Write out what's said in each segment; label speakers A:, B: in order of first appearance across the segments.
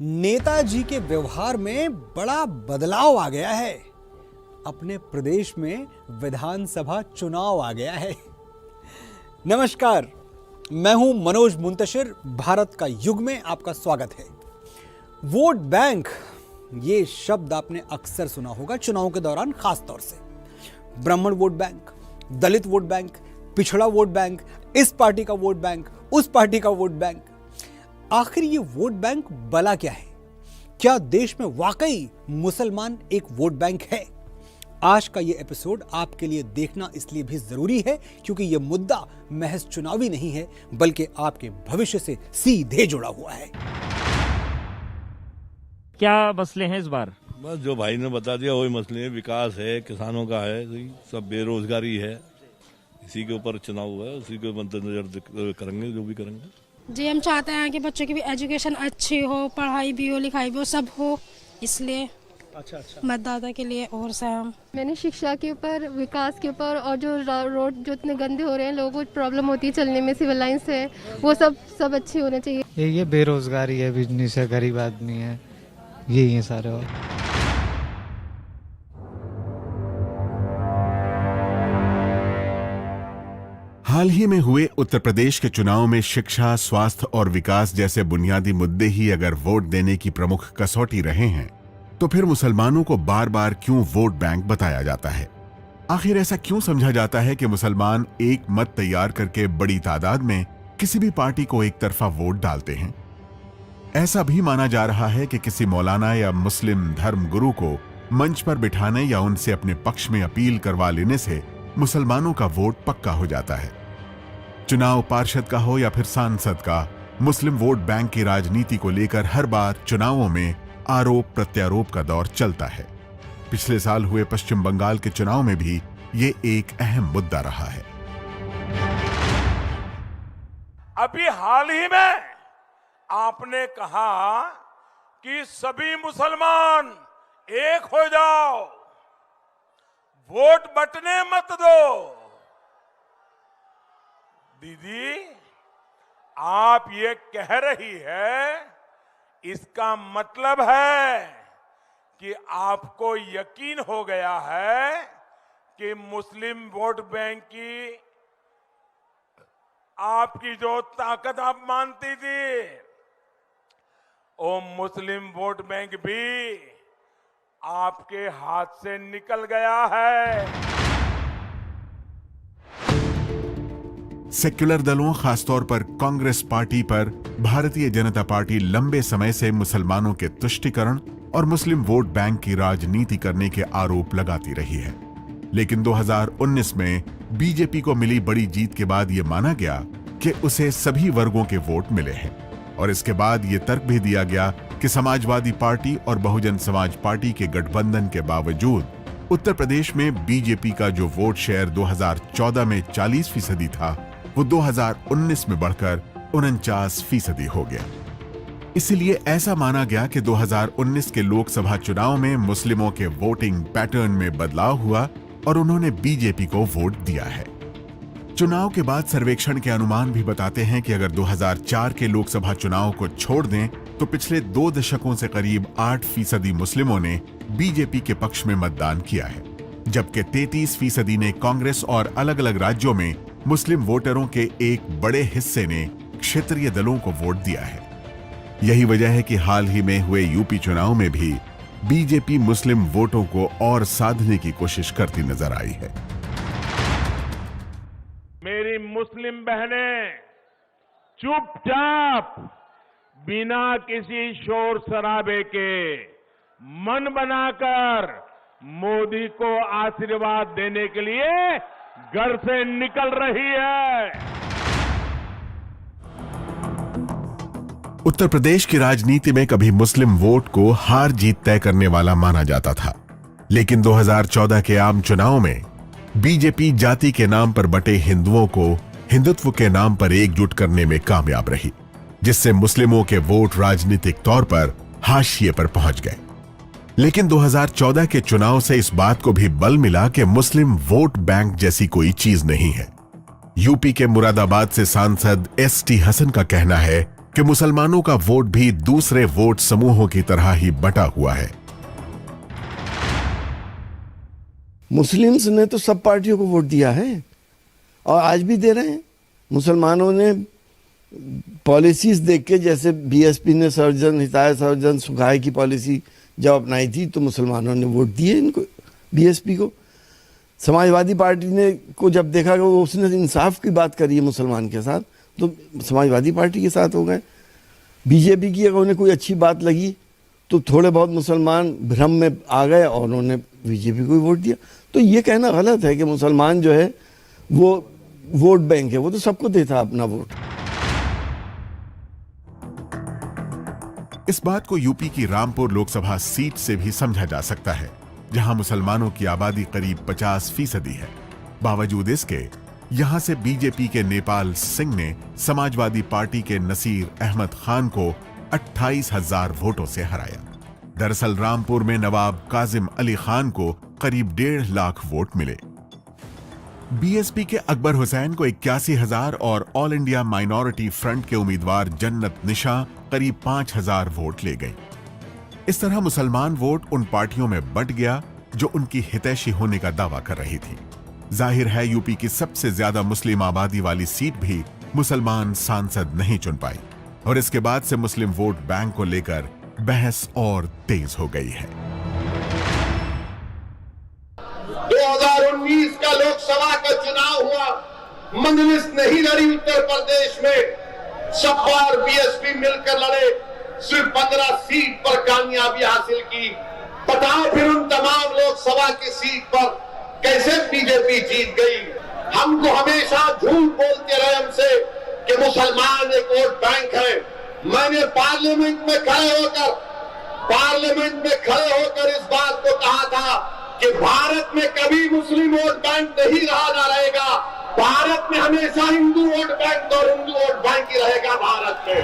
A: नेताजी के व्यवहार में बड़ा बदलाव आ गया है। अपने प्रदेश में विधानसभा चुनाव आ गया है। नमस्कार, मैं हूं मनोज मुंतशिर। भारत का युग में आपका स्वागत है। वोट बैंक, ये शब्द आपने अक्सर सुना होगा चुनाव के दौरान, खास तौर से ब्राह्मण वोट बैंक, दलित वोट बैंक, पिछड़ा वोट बैंक, इस पार्टी का वोट बैंक, उस पार्टी का वोट बैंक। आखिर ये वोट बैंक भला क्या है? क्या देश में वाकई मुसलमान एक वोट बैंक है? आज का ये एपिसोड आपके लिए देखना इसलिए भी जरूरी है क्योंकि ये मुद्दा महज चुनावी नहीं है, बल्कि आपके भविष्य से सीधे जुड़ा हुआ है।
B: क्या मसले हैं इस बार?
C: बस जो भाई ने बता दिया वही मसले हैं। विकास है, किसानों का है, सब बेरोजगारी है, इसी के ऊपर चुनाव हुआ है, उसी के मद्देनजर करेंगे जो भी करेंगे।
D: जी, हम चाहते हैं कि बच्चों की भी एजुकेशन अच्छी हो, पढ़ाई भी हो, लिखाई भी हो, सब हो, इसलिए अच्छा मतदाता के लिए और सहम।
E: मैंने शिक्षा के ऊपर, विकास के ऊपर, और जो रोड जो इतने गंदे हो रहे हैं, लोगों को प्रॉब्लम होती है चलने में, सिविल लाइन्स है, वो सब अच्छी होने चाहिए।
F: ये बेरोजगारी है, बिजनेस है, गरीब आदमी है, यही है सारे। और
G: हाल ही में हुए उत्तर प्रदेश के चुनाव में शिक्षा, स्वास्थ्य और विकास जैसे बुनियादी मुद्दे ही अगर वोट देने की प्रमुख कसौटी रहे हैं, तो फिर मुसलमानों को बार बार क्यों वोट बैंक बताया जाता है? आखिर ऐसा क्यों समझा जाता है कि मुसलमान एक मत तैयार करके बड़ी तादाद में किसी भी पार्टी को एक तरफा वोट डालते हैं? ऐसा भी माना जा रहा है कि किसी मौलाना या मुस्लिम धर्म गुरु को मंच पर बिठाने या उनसे अपने पक्ष में अपील करवा लेने से मुसलमानों का वोट पक्का हो जाता है। चुनाव पार्षद का हो या फिर सांसद का, मुस्लिम वोट बैंक की राजनीति को लेकर हर बार चुनावों में आरोप प्रत्यारोप का दौर चलता है। पिछले साल हुए पश्चिम बंगाल के चुनाव में भी ये एक अहम मुद्दा रहा है।
H: अभी हाल ही में आपने कहा कि सभी मुसलमान एक हो जाओ, वोट बंटने मत दो। दीदी, आप ये कह रही है, इसका मतलब है कि आपको यकीन हो गया है कि मुस्लिम वोट बैंक की आपकी जो ताकत आप मानती थी, वो मुस्लिम वोट बैंक भी आपके हाथ से निकल गया है।
G: सेक्युलर दलों, खासतौर पर कांग्रेस पार्टी पर भारतीय जनता पार्टी लंबे समय से मुसलमानों के तुष्टीकरण और मुस्लिम वोट बैंक की राजनीति करने के आरोप लगाती रही है। लेकिन 2019 में बीजेपी को मिली बड़ी जीत के बाद यह माना गया कि उसे सभी वर्गों के वोट मिले हैं, और इसके बाद यह तर्क भी दिया गया कि समाजवादी पार्टी और बहुजन समाज पार्टी के गठबंधन के बावजूद उत्तर प्रदेश में बीजेपी का जो वोट शेयर 2014 में 40% था, वो 2019 में बढ़कर 49% हो गया। इसलिए ऐसा माना गया कि 2019 के लोकसभा चुनाव में मुस्लिमों के वोटिंग पैटर्न में बदलाव हुआ और उन्होंने बीजेपी को वोट दिया है। चुनाव के बाद सर्वेक्षण के अनुमान भी बताते हैं कि अगर 2004 के लोकसभा चुनाव को छोड़ दें तो पिछले 2 दशकों से करीब 8% मुस्लिमों ने बीजेपी के पक्ष में मतदान किया है, जबकि 33% ने कांग्रेस और अलग अलग राज्यों में मुस्लिम वोटरों के एक बड़े हिस्से ने क्षेत्रीय दलों को वोट दिया है। यही वजह है कि हाल ही में हुए यूपी चुनाव में भी बीजेपी मुस्लिम वोटों को और साधने की कोशिश करती नजर आई है।
H: मेरी मुस्लिम बहनें चुपचाप, बिना किसी शोर शराबे के, मन बनाकर मोदी को आशीर्वाद देने के लिए घर से निकल रही है।
G: उत्तर प्रदेश की राजनीति में कभी मुस्लिम वोट को हार जीत तय करने वाला माना जाता था, लेकिन 2014 के आम चुनाव में बीजेपी जाति के नाम पर बटे हिंदुओं को हिंदुत्व के नाम पर एकजुट करने में कामयाब रही, जिससे मुस्लिमों के वोट राजनीतिक तौर पर हाशिए पर पहुंच गए। लेकिन 2014 के चुनाव से इस बात को भी बल मिला कि मुस्लिम वोट बैंक जैसी कोई चीज नहीं है। यूपी के मुरादाबाद से सांसद एसटी हसन का कहना है कि कि मुसलमानों का वोट भी दूसरे वोट समूहों की तरह ही बटा हुआ है।
I: मुस्लिम्स ने तो सब पार्टियों को वोट दिया है और आज भी दे रहे हैं। मुसलमानों ने पॉलिसीज देख के, जैसे बीएसपी ने सर्वजन हिताय सर्वजन सुखाय की पॉलिसी जब अपनाई थी तो मुसलमानों ने वोट दिए इनको, बीएसपी को। समाजवादी पार्टी ने को जब देखा कि वो उसने इंसाफ की बात करी है मुसलमान के साथ, तो समाजवादी पार्टी के साथ हो गए। बीजेपी की अगर उन्हें कोई अच्छी बात लगी तो थोड़े बहुत मुसलमान भ्रम में आ गए और उन्होंने बीजेपी को ही वोट दिया। तो ये कहना गलत है कि मुसलमान जो है वो वोट बैंक है, वो तो सबको देता अपना वोट।
G: इस बात को यूपी की रामपुर लोकसभा सीट से भी समझा जा सकता है, जहां मुसलमानों की आबादी करीब 50% है। बावजूद इसके यहां से बीजेपी के नेपाल सिंह ने समाजवादी पार्टी के नसीर अहमद खान को 28,000 वोटों से हराया। दरअसल रामपुर में नवाब काजिम अली खान को करीब 1.5 लाख वोट मिले। बीएसपी के अकबर हुसैन को 81,000 और ऑल इंडिया माइनॉरिटी फ्रंट के उम्मीदवार जन्नत निशा करीब 5,000 वोट ले गई। इस तरह मुसलमान वोट उन पार्टियों में बंट गया जो उनकी हितैषी होने का दावा कर रही थी। जाहिर है यूपी की सबसे ज्यादा मुस्लिम आबादी वाली सीट भी मुसलमान सांसद नहीं चुन पाई और इसके बाद से मुस्लिम वोट बैंक को लेकर बहस और तेज हो गई है।
J: 2019 का लोकसभा का चुनाव हुआ, मजलिस नहीं लड़ी उत्तर प्रदेश में, सपा और बीएसपी मिलकर लड़े, सिर्फ 15 सीट पर कामयाबी हासिल की। बताओ फिर उन तमाम लोकसभा की सीट पर कैसे बीजेपी जीत गई। हमको हमेशा झूठ बोलते रहे हमसे कि मुसलमान एक वोट बैंक है। मैंने पार्लियामेंट में खड़े होकर इस बात को कहा था कि भारत में कभी मुस्लिम वोट बैंक नहीं रहा, ना रहेगा। भारत में हमेशा हिंदू वोट बैंक और हिंदू वोट बैंक ही रहेगा भारत में।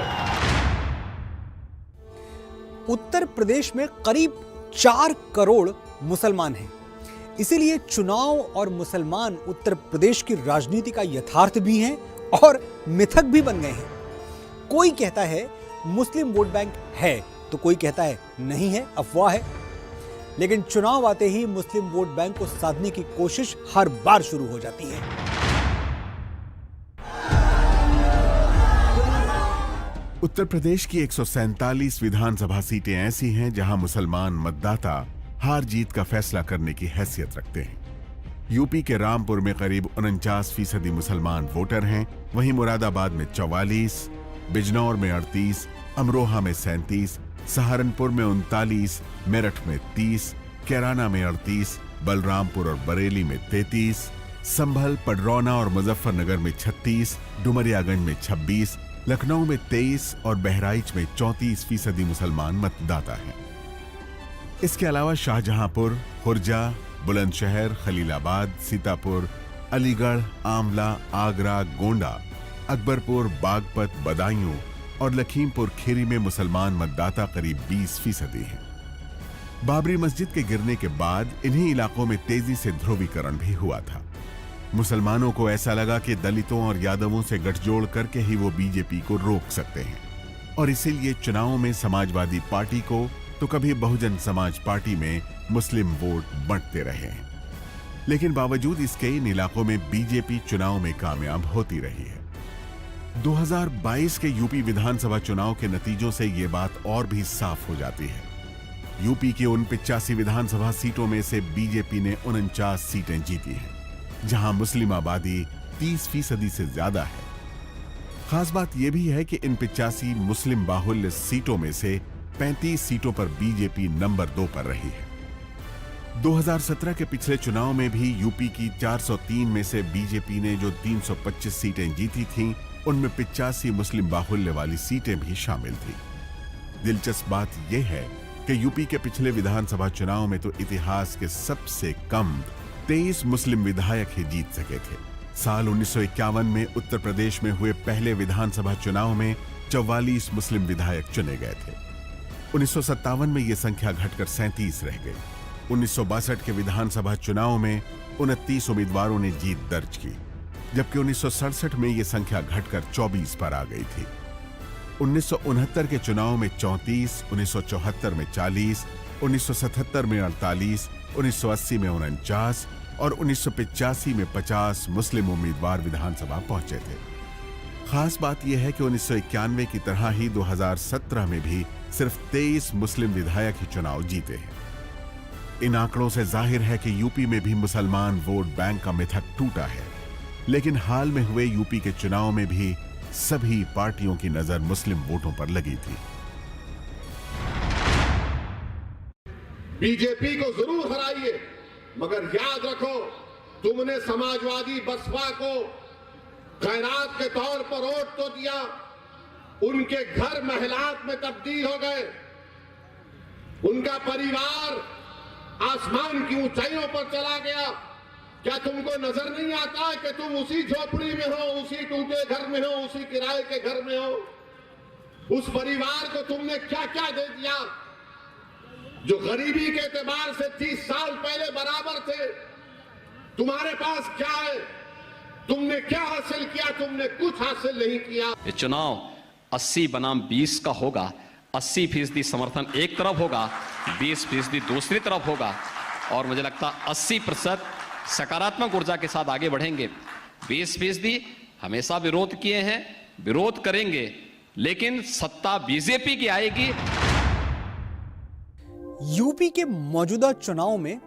A: उत्तर प्रदेश में करीब 4 करोड़ मुसलमान हैं। इसीलिए चुनाव और मुसलमान उत्तर प्रदेश की राजनीति का यथार्थ भी हैं और मिथक भी बन गए हैं। कोई कहता है मुस्लिम वोट बैंक है तो कोई कहता है नहीं है, अफवाह है। लेकिन चुनाव आते ही मुस्लिम वोट बैंक को साधने की कोशिश हर बार शुरू हो जाती है।
G: उत्तर प्रदेश की 147 विधानसभा सीटें ऐसी हैं जहां मुसलमान मतदाता हार जीत का फैसला करने की हैसियत रखते हैं। यूपी के रामपुर में करीब 49% मुसलमान वोटर हैं, वहीं मुरादाबाद में 44, बिजनौर में 38, अमरोहा में 37, सहारनपुर में 39, मेरठ में 30, कैराना में 38, बलरामपुर और बरेली में 33, संभल, पडरौना और मुजफ्फरनगर में 36, डुमरियागंज में 26, लखनऊ में 23 और बहराइच में 34% मुसलमान मतदाता हैं। इसके अलावा शाहजहांपुर, खुर्जा, बुलंदशहर, खलीलाबाद, सीतापुर, अलीगढ़, आंवला, आगरा, गोंडा, अकबरपुर, बागपत, बदायूं और लखीमपुर खीरी में मुसलमान मतदाता करीब 20% हैं। बाबरी मस्जिद के गिरने के बाद इन्हीं इलाकों में तेजी से ध्रुवीकरण भी हुआ था। मुसलमानों को ऐसा लगा कि दलितों और यादवों से गठजोड़ करके ही वो बीजेपी को रोक सकते हैं और इसीलिए चुनावों में समाजवादी पार्टी को तो कभी बहुजन समाज पार्टी में मुस्लिम वोट बंटते रहे हैं। लेकिन बावजूद इसके इन इलाकों में बीजेपी चुनाव में कामयाब होती रही है। 2022 के यूपी विधानसभा चुनाव के नतीजों से ये बात और भी साफ हो जाती है। यूपी की उन 85 विधानसभा सीटों में से बीजेपी ने 49 सीटें जीती हैं, जहां मुस्लिम आबादी 30% से ज्यादा है। खास बात यह भी है कि इन 85 मुस्लिम बाहुल्य सीटों में से 35 सीटों पर बीजेपी नंबर 2 पर रही है। 2017 के पिछले चुनाव में भी यूपी की 403 में से बीजेपी ने जो 325 सीटें जीती थीं, उनमें 85 मुस्लिम बाहुल्य वाली सीटें भी शामिल थी। दिलचस्प बात यह है कि यूपी के पिछले विधानसभा चुनाव में तो इतिहास के सबसे कम 23 मुस्लिम विधायक ही जीत सके थे। साल 1951 में उत्तर प्रदेश में हुए पहले विधानसभा चुनाव में 44 मुस्लिम विधायक चुने गए थे। 1957 में यह संख्या घटकर 37 रह गई। 1962 के विधानसभा चुनाव में 29 उम्मीदवारों ने जीत दर्ज की, जबकि 1967 में यह संख्या घटकर 24 पर आ गई थी। 1969 के चुनाव में 34, 1974 में 40, 1977 में 48, 1980 में 49 और 1985 में 50 मुस्लिम उम्मीदवार विधानसभा पहुंचे थे। खास बात यह है कि 1991 की तरह ही 2017 में भी सिर्फ 23 मुस्लिम विधायक ही चुनाव जीते हैं। इन आंकड़ों से जाहिर है कि यूपी में भी मुसलमान वोट बैंक का मिथक टूटा है, लेकिन हाल में हुए यूपी के चुनाव में भी सभी पार्टियों की नजर मुस्लिम वोटों पर लगी थी।
J: बीजेपी को जरूर हराइए, मगर याद रखो, तुमने समाजवादी बसपा को खैरात के तौर पर वोट तो दिया, उनके घर महलात में तब्दील हो गए, उनका परिवार आसमान की ऊंचाइयों पर चला गया। क्या तुमको नजर नहीं आता कि तुम उसी झोपड़ी में हो, उसी टूटे घर में हो, उसी किराए के घर में हो? उस परिवार को तुमने क्या क्या दे दिया जो गरीबी के एतबार से 30 साल पहले बराबर थे? तुम्हारे पास क्या है? तुमने क्या हासिल किया? तुमने कुछ हासिल नहीं किया।
K: ये चुनाव 80 बनाम 20 का होगा। 80% समर्थन एक तरफ होगा, 20% दूसरी तरफ होगा, और मुझे लगता 80% सकारात्मक ऊर्जा के साथ आगे बढ़ेंगे। 20% हमेशा विरोध किए हैं, विरोध करेंगे, लेकिन सत्ता बीजेपी की आएगी।
A: यूपी के मौजूदा चुनाव में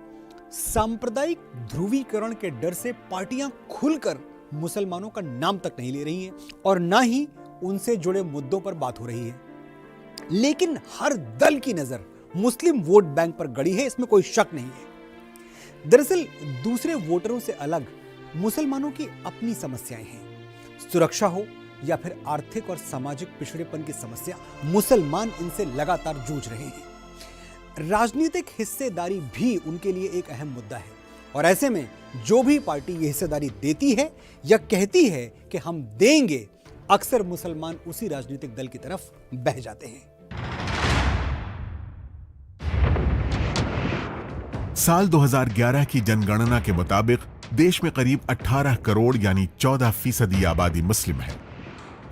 A: सांप्रदायिक ध्रुवीकरण के डर से पार्टियां खुलकर मुसलमानों का नाम तक नहीं ले रही हैं और ना ही उनसे जुड़े मुद्दों पर बात हो रही है। लेकिन हर दल की नजर मुस्लिम वोट बैंक पर गड़ी है, इसमें कोई शक नहीं है। दरअसल दूसरे वोटरों से अलग मुसलमानों की अपनी समस्याएं हैं। सुरक्षा हो या फिर आर्थिक और सामाजिक पिछड़ेपन की समस्या, मुसलमान इनसे लगातार जूझ रहे हैं। राजनीतिक हिस्सेदारी भी उनके लिए एक अहम मुद्दा है, और ऐसे में जो भी पार्टी ये हिस्सेदारी देती है या कहती है कि हम देंगे, अक्सर मुसलमान उसी राजनीतिक दल की तरफ बह जाते हैं।
G: साल 2011 की जनगणना के मुताबिक देश में करीब 18 करोड़ यानी 14% आबादी मुस्लिम है।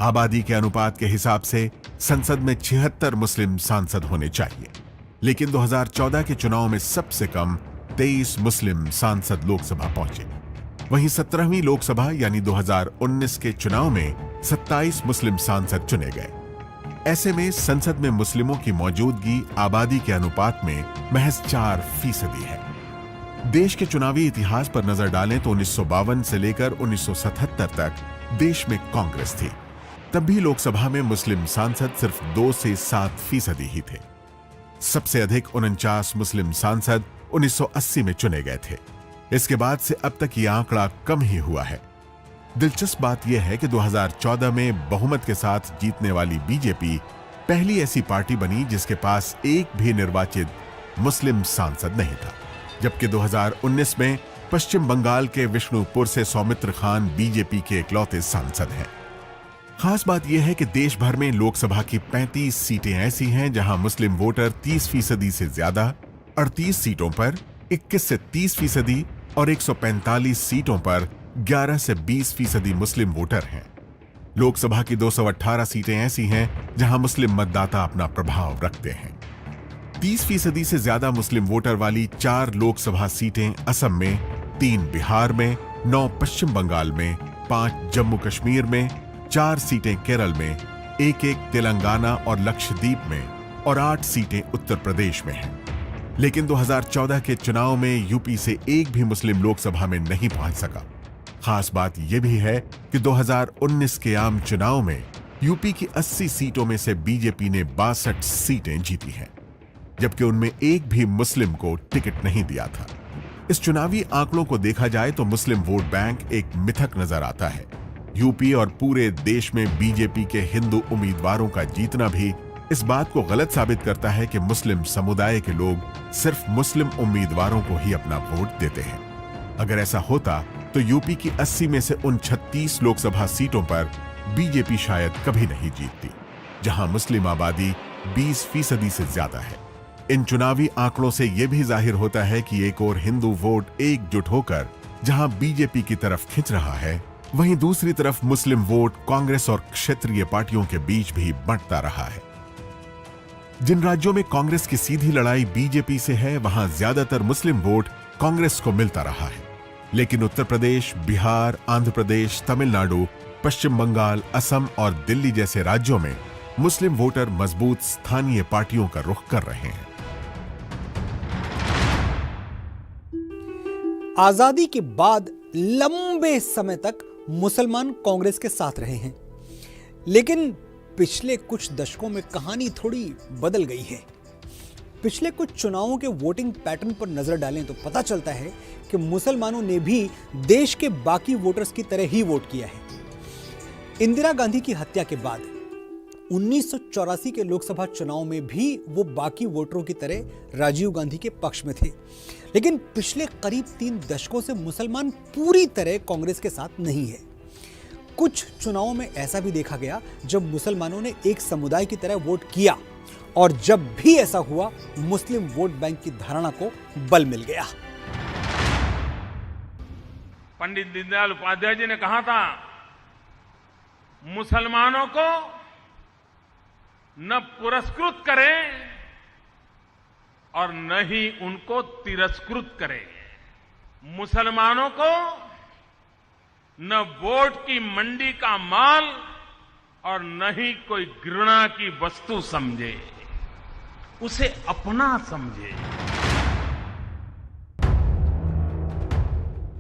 G: आबादी के अनुपात के हिसाब से संसद में 76 मुस्लिम सांसद होने चाहिए, लेकिन 2014 के चुनाव में सबसे कम 23 मुस्लिम सांसद लोकसभा पहुंचे। वहीं 17वीं लोकसभा यानी 2019 के चुनाव में 27 मुस्लिम सांसद चुने गए। ऐसे में संसद में मुस्लिमों की मौजूदगी आबादी के अनुपात में महज 4% है। देश के चुनावी इतिहास पर नजर डालें तो 1952 से लेकर 1977 तक देश में कांग्रेस थी। तब भी लोकसभा में मुस्लिम सांसद सिर्फ 2 से 7% ही थे। सबसे अधिक 49 मुस्लिम सांसद 1980 में चुने गए थे। इसके बाद से अब तक यह आंकड़ा कम ही हुआ है। दिलचस्प बात यह है कि 2014 में बहुमत के साथ जीतने वाली बीजेपी पहली ऐसी पार्टी बनी जिसके पास एक भी निर्वाचित मुस्लिम सांसद नहीं था, जबकि 2019 में पश्चिम बंगाल के विष्णुपुर से सौमित्र खान बीजेपी के इकलौते सांसद हैं। खास बात यह है कि देश भर में लोकसभा की 35 सीटें ऐसी हैं जहां मुस्लिम वोटर 30% से ज्यादा, 38 सीटों पर 21 से 30% और 145 सीटों पर 11 से 20% मुस्लिम वोटर हैं। लोकसभा की 218 सीटें ऐसी हैं जहां मुस्लिम मतदाता अपना प्रभाव रखते हैं। 30% से ज्यादा मुस्लिम वोटर वाली 4 लोकसभा सीटें असम में, 3 बिहार में, 9 पश्चिम बंगाल में, 5 जम्मू कश्मीर में, 4 सीटें केरल में, 1 तेलंगाना और लक्षद्वीप में और 8 सीटें उत्तर प्रदेश में हैं। लेकिन 2014 के चुनाव में यूपी से एक भी मुस्लिम लोकसभा में नहीं पहुंच सका। खास बात यह भी है कि 2019 के आम चुनाव में यूपी की 80 सीटों में से बीजेपी ने 62 सीटें जीती हैं, जबकि उनमें एक भी मुस्लिम को टिकट नहीं दिया था। इस चुनावी आंकड़ों को देखा जाए तो मुस्लिम वोट बैंक एक मिथक नजर आता है। यूपी और पूरे देश में बीजेपी के हिंदू उम्मीदवारों का जीतना भी इस बात को गलत साबित करता है कि मुस्लिम समुदाय के लोग सिर्फ मुस्लिम उम्मीदवारों को ही अपना वोट देते हैं। अगर ऐसा होता तो यूपी की 80 में से उन 36 लोकसभा सीटों पर बीजेपी शायद कभी नहीं जीतती, जहां मुस्लिम आबादी 20% से ज्यादा है। इन चुनावी आंकड़ों से यह भी जाहिर होता है कि एक और हिंदू वोट एकजुट होकर जहां बीजेपी की तरफ खिंच रहा है, वहीं दूसरी तरफ मुस्लिम वोट कांग्रेस और क्षेत्रीय पार्टियों के बीच भी बंटता रहा है। जिन राज्यों में कांग्रेस की सीधी लड़ाई बीजेपी से है, वहां ज्यादातर मुस्लिम वोट कांग्रेस को मिलता रहा है। लेकिन उत्तर प्रदेश, बिहार, आंध्र प्रदेश, तमिलनाडु, पश्चिम बंगाल, असम और दिल्ली जैसे राज्यों में मुस्लिम वोटर मजबूत स्थानीय पार्टियों का रुख कर रहे हैं।
A: आजादी के बाद लंबे समय तक मुसलमान कांग्रेस के साथ रहे हैं, लेकिन पिछले कुछ दशकों में कहानी थोड़ी बदल गई है। पिछले कुछ चुनावों के वोटिंग पैटर्न पर नजर डालें तो पता चलता है कि मुसलमानों ने भी देश के बाकी वोटर्स की तरह ही वोट किया है। इंदिरा गांधी की हत्या के बाद 1984 के लोकसभा चुनाव में भी वो बाकी वोटरों की तरह राजीव गांधी के पक्ष में थे, लेकिन पिछले करीब 3 दशकों से मुसलमान पूरी तरह कांग्रेस के साथ नहीं है। कुछ चुनावों में ऐसा भी देखा गया जब मुसलमानों ने एक समुदाय की तरह वोट किया, और जब भी ऐसा हुआ मुस्लिम वोट बैंक की धारणा को बल मिल गया।
H: पंडित दीनदयाल उपाध्याय जी ने कहा था, मुसलमानों को न पुरस्कृत करें और न ही उनको तिरस्कृत करें। मुसलमानों को न वोट की मंडी का माल और न ही कोई घृणा की वस्तु समझे, उसे अपना समझे।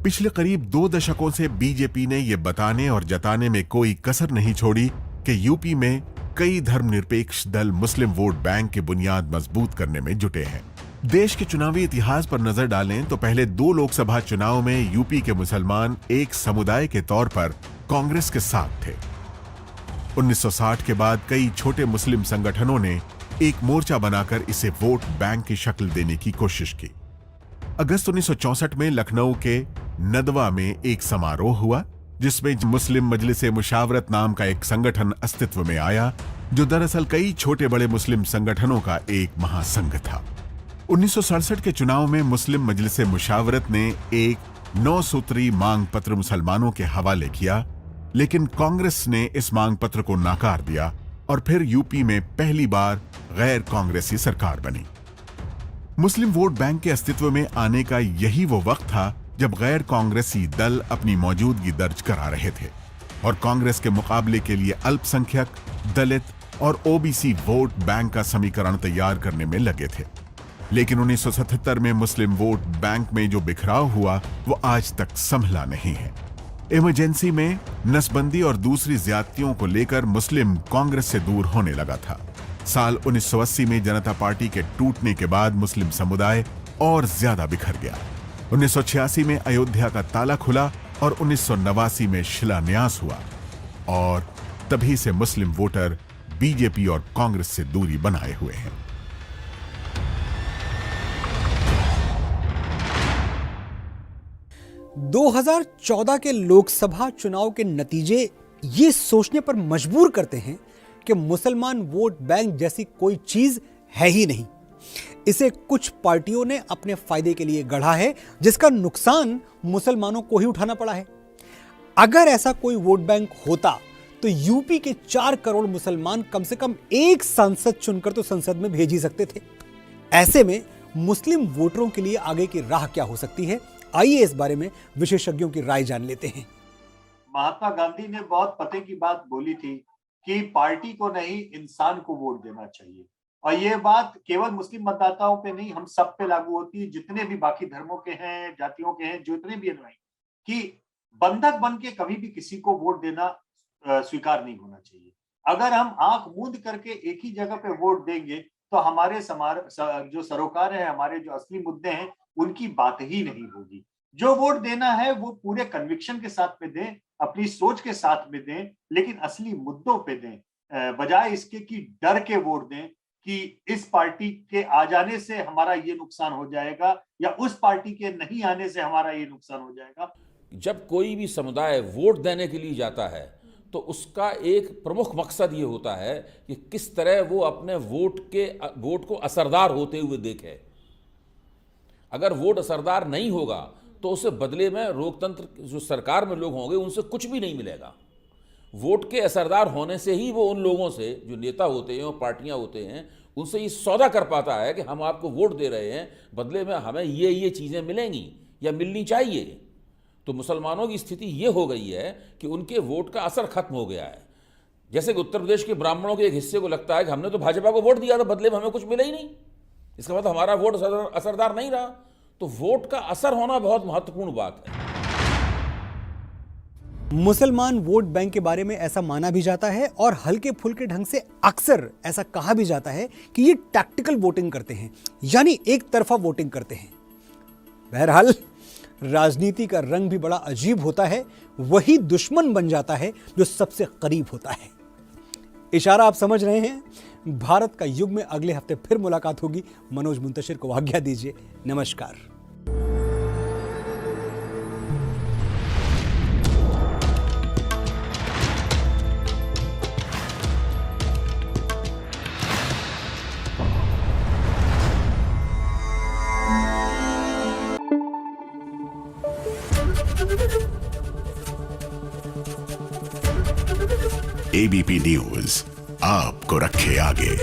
G: पिछले करीब 2 दशकों से बीजेपी ने यह बताने और जताने में कोई कसर नहीं छोड़ी कि यूपी में कई धर्मनिरपेक्ष दल मुस्लिम वोट बैंक की बुनियाद मजबूत करने में जुटे हैं। देश के चुनावी इतिहास पर नजर डालें तो पहले 2 लोकसभा चुनाव में यूपी के मुसलमान एक समुदाय के तौर पर कांग्रेस के साथ थे। 1960 के बाद कई छोटे मुस्लिम संगठनों ने एक मोर्चा बनाकर इसे वोट बैंक की शक्ल देने की कोशिश की। अगस्त 1964 में लखनऊ के नदवा में एक समारोह हुआ जिसमें मुस्लिम मजलिस-ए मुशावरत नाम का एक संगठन अस्तित्व में आया, जो दरअसल कई छोटे बड़े मुस्लिम संगठनों का एक महासंघ था। 1967 के चुनाव में मुस्लिम मजलिस-ए मुशावरत ने एक 9 सूत्री मांग पत्र मुसलमानों के हवाले किया, लेकिन कांग्रेस ने इस मांग पत्र को नाकार दिया और फिर यूपी में पहली बार गैर कांग्रेसी सरकार बनी। मुस्लिम वोट बैंक के अस्तित्व में आने का यही वो वक्त था जब गैर कांग्रेसी दल अपनी मौजूदगी दर्ज करा रहे थे और कांग्रेस के मुकाबले के लिए अल्पसंख्यक, दलित और ओबीसी वोट बैंक का समीकरण तैयार करने में लगे थे। लेकिन 1977 में मुस्लिम वोट बैंक में जो बिखराव हुआ वो आज तक संभला नहीं है। इमरजेंसी में नसबंदी और दूसरी ज्यादतियों को लेकर मुस्लिम कांग्रेस से दूर होने लगा था। साल 1980 में जनता पार्टी के टूटने के बाद मुस्लिम समुदाय और ज्यादा बिखर गया। 1986 में अयोध्या का ताला खुला और 1989 में शिलान्यास हुआ और तभी से मुस्लिम वोटर बीजेपी और कांग्रेस से दूरी बनाए हुए हैं।
A: – 2014 के लोकसभा चुनाव के नतीजे ये सोचने पर मजबूर करते हैं कि मुसलमान वोट बैंक जैसी कोई चीज है ही नहीं। इसे कुछ पार्टियों ने अपने फायदे के लिए गढ़ा है, जिसका नुकसान मुसलमानों को ही उठाना पड़ा है। अगर ऐसा कोई वोट बैंक होता तो यूपी के 4 करोड़ मुसलमान कम से कम एक सांसद चुनकर तो संसद में भेज ही सकते थे। ऐसे में मुस्लिम वोटरों के लिए आगे की राह क्या हो सकती है, आइए इस बारे में विशेषज्ञों की राय जान लेते हैं।
L: महात्मा गांधी ने बहुत पते की बात बोली थी कि पार्टी को नहीं, इंसान को वोट देना चाहिए, और ये बात केवल मुस्लिम मतदाताओं पे नहीं, हम सब पे लागू होती है, जितने भी बाकी धर्मों के हैं, जातियों के हैं, जितने भी अनुयायी, कि बंधक बन के कभी भी किसी को वोट देना स्वीकार नहीं होना चाहिए। अगर हम आंख मूंद करके एक ही जगह पे वोट देंगे तो हमारे जो सरोकार है, हमारे जो असली मुद्दे हैं, उनकी बात ही नहीं होगी। जो वोट देना है वो पूरे कन्विक्शन के साथ में दें, अपनी सोच के साथ में दें, लेकिन असली मुद्दों पे दें, बजाय इसके कि डर के वोट दें कि इस पार्टी के आ जाने से हमारा ये नुकसान हो जाएगा या उस पार्टी के नहीं आने से हमारा ये नुकसान हो जाएगा।
M: जब कोई भी समुदाय वोट देने के लिए जाता है तो उसका एक प्रमुख मकसद ये होता है कि किस तरह वो अपने वोट को असरदार होते हुए देखे। अगर वोट असरदार नहीं होगा तो उसे बदले में लोकतंत्र जो सरकार में लोग होंगे उनसे कुछ भी नहीं मिलेगा। वोट के असरदार होने से ही वो उन लोगों से, जो नेता होते हैं और पार्टियां होते हैं, उनसे ये सौदा कर पाता है कि हम आपको वोट दे रहे हैं, बदले में हमें ये चीज़ें मिलेंगी या मिलनी चाहिए। तो मुसलमानों की स्थिति ये हो गई है कि उनके वोट का असर खत्म हो गया है। जैसे कि उत्तर प्रदेश के ब्राह्मणों के एक हिस्से को लगता है कि हमने तो भाजपा को वोट दिया था, बदले में हमें कुछ मिला ही नहीं, इसका मतलब हमारा वोट असरदार नहीं रहा। तो वोट का असर होना बहुत महत्वपूर्ण बात है।
A: मुसलमान वोट बैंक के बारे में ऐसा माना भी जाता है और हल्के फुल्के ढंग से अक्सर ऐसा कहा भी जाता है कि ये टैक्टिकल वोटिंग करते हैं, यानी एक तरफा वोटिंग करते हैं। बहरहाल राजनीति का रंग भी बड़ा अजीब होता है, वही दुश्मन बन जाता है जो सबसे करीब होता है। इशारा आप समझ रहे हैं। भारत का युग में अगले हफ्ते फिर मुलाकात होगी। मनोज मुंतशिर को आज्ञा दीजिए। नमस्कार।
G: एबीपी न्यूज आपको रखे आगे।